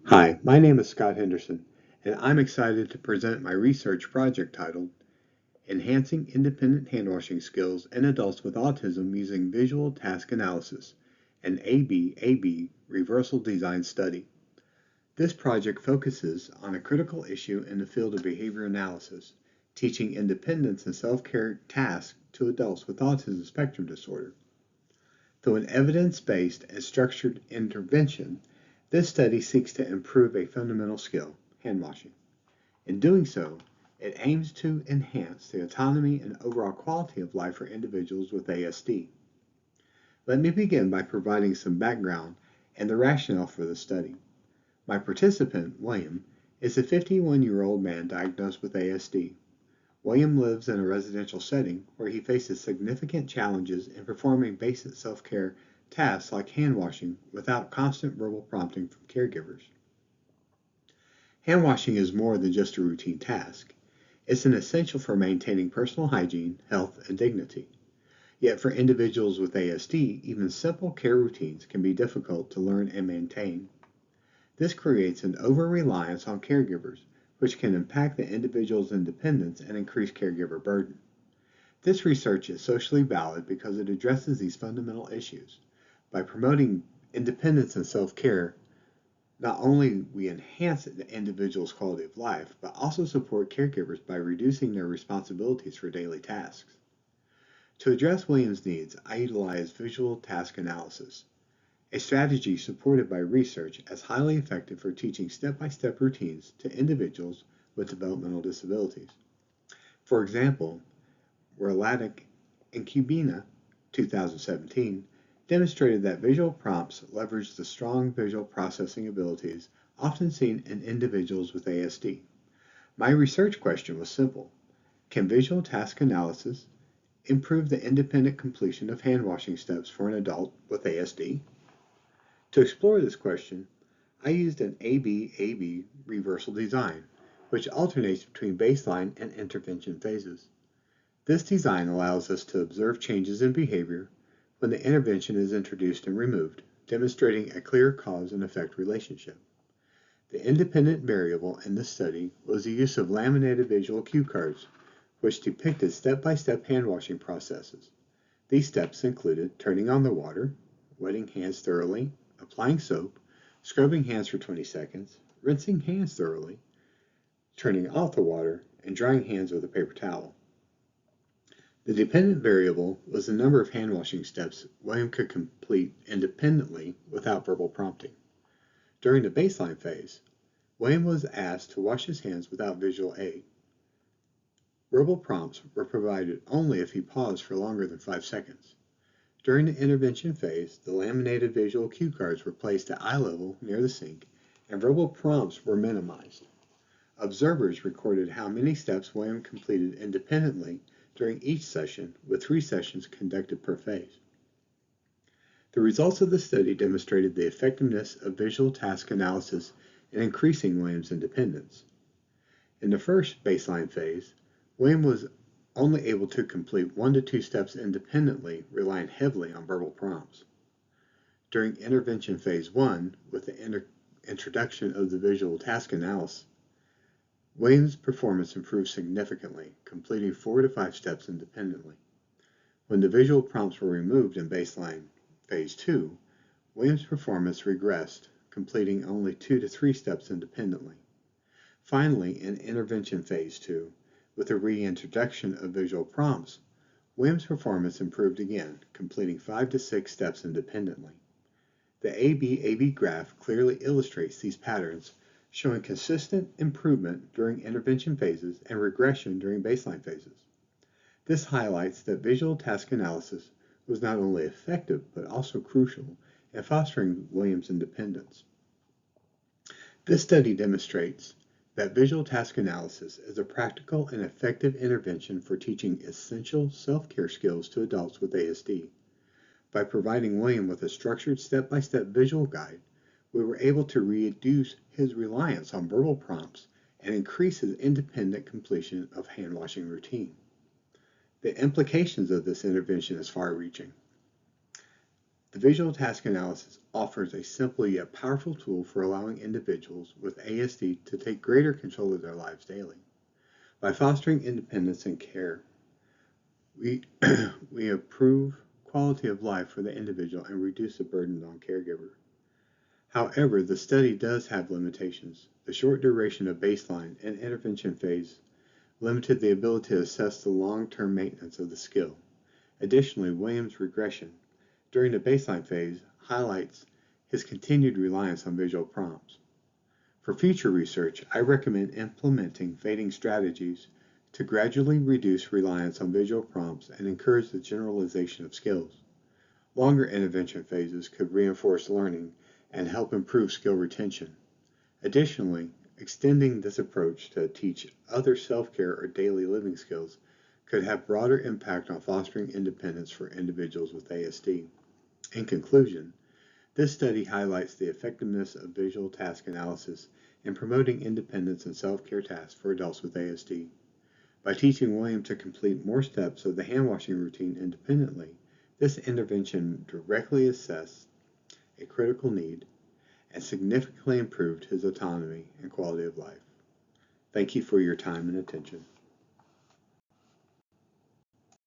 Hi, my name is Scott Henderson, and I'm excited to present my research project titled Enhancing Independent Handwashing Skills in Adults with Autism Using Visual Task Analysis, an ABAB reversal design study. This project focuses on a critical issue in the field of behavior analysis, teaching independence and self-care tasks to adults with autism spectrum disorder. Through an evidence-based and structured intervention, this study seeks to improve a fundamental skill, hand washing. In doing so, it aims to enhance the autonomy and overall quality of life for individuals with ASD. Let me begin by providing some background and the rationale for the study. My participant, William, is a 51-year-old man diagnosed with ASD. William lives in a residential setting where he faces significant challenges in performing basic self-care tasks like hand washing without constant verbal prompting from caregivers. Hand washing is more than just a routine task. It's an essential for maintaining personal hygiene, health, and dignity. Yet for individuals with ASD, even simple care routines can be difficult to learn and maintain. This creates an over-reliance on caregivers, which can impact the individual's independence and increase caregiver burden. This research is socially valid because it addresses these fundamental issues. By promoting independence and self-care, not only we enhance the individual's quality of life, but also support caregivers by reducing their responsibilities for daily tasks. To address Williams' needs, I utilized visual task analysis, a strategy supported by research as highly effective for teaching step-by-step routines to individuals with developmental disabilities. For example, Werlatic and Kubina, 2017, demonstrated that visual prompts leverage the strong visual processing abilities often seen in individuals with ASD. My research question was simple. Can visual task analysis improve the independent completion of hand washing steps for an adult with ASD? To explore this question, I used an ABAB reversal design, which alternates between baseline and intervention phases. This design allows us to observe changes in behavior when the intervention is introduced and removed, demonstrating a clear cause and effect relationship. The independent variable in this study was the use of laminated visual cue cards, which depicted step-by-step hand washing processes. These steps included turning on the water, wetting hands thoroughly, applying soap, scrubbing hands for 20 seconds, rinsing hands thoroughly, turning off the water, and drying hands with a paper towel. The dependent variable was the number of hand washing steps William could complete independently without verbal prompting. During the baseline phase, William was asked to wash his hands without visual aid. Verbal prompts were provided only if he paused for longer than 5 seconds. During the intervention phase, the laminated visual cue cards were placed at eye level near the sink, and verbal prompts were minimized. Observers recorded how many steps William completed independently during each session, with 3 sessions conducted per phase. The results of the study demonstrated the effectiveness of visual task analysis in increasing William's independence. In the first baseline phase, William was only able to complete 1 to 2 steps independently, relying heavily on verbal prompts. During intervention phase 1, with the introduction of the visual task analysis, Williams' performance improved significantly, completing 4 to 5 steps independently. When the visual prompts were removed in baseline phase 2, Williams' performance regressed, completing only 2 to 3 steps independently. Finally, in intervention phase 2, with the reintroduction of visual prompts, Williams' performance improved again, completing 5 to 6 steps independently. The ABAB graph clearly illustrates these patterns, showing consistent improvement during intervention phases and regression during baseline phases. This highlights that visual task analysis was not only effective but also crucial in fostering Williams' independence. This study demonstrates that visual task analysis is a practical and effective intervention for teaching essential self-care skills to adults with ASD. By providing William with a structured step-by-step visual guide, we were able to reduce his reliance on verbal prompts and increase his independent completion of hand-washing routine. The implications of this intervention is far-reaching. The visual task analysis offers a simple yet powerful tool for allowing individuals with ASD to take greater control of their lives daily. By fostering independence and care, we, we improve quality of life for the individual and reduce the burden on caregiver. However, the study does have limitations. The short duration of baseline and intervention phase limited the ability to assess the long-term maintenance of the skill. Additionally, Williams' regression during the baseline phase highlights his continued reliance on visual prompts. For future research, I recommend implementing fading strategies to gradually reduce reliance on visual prompts and encourage the generalization of skills. Longer intervention phases could reinforce learning and help improve skill retention. Additionally, extending this approach to teach other self-care or daily living skills could have broader impact on fostering independence for individuals with ASD. In conclusion, this study highlights the effectiveness of visual task analysis in promoting independence and self-care tasks for adults with ASD. By teaching William to complete more steps of the hand-washing routine independently, this intervention directly assessed a critical need and significantly improved his autonomy and quality of life. Thank you for your time and attention.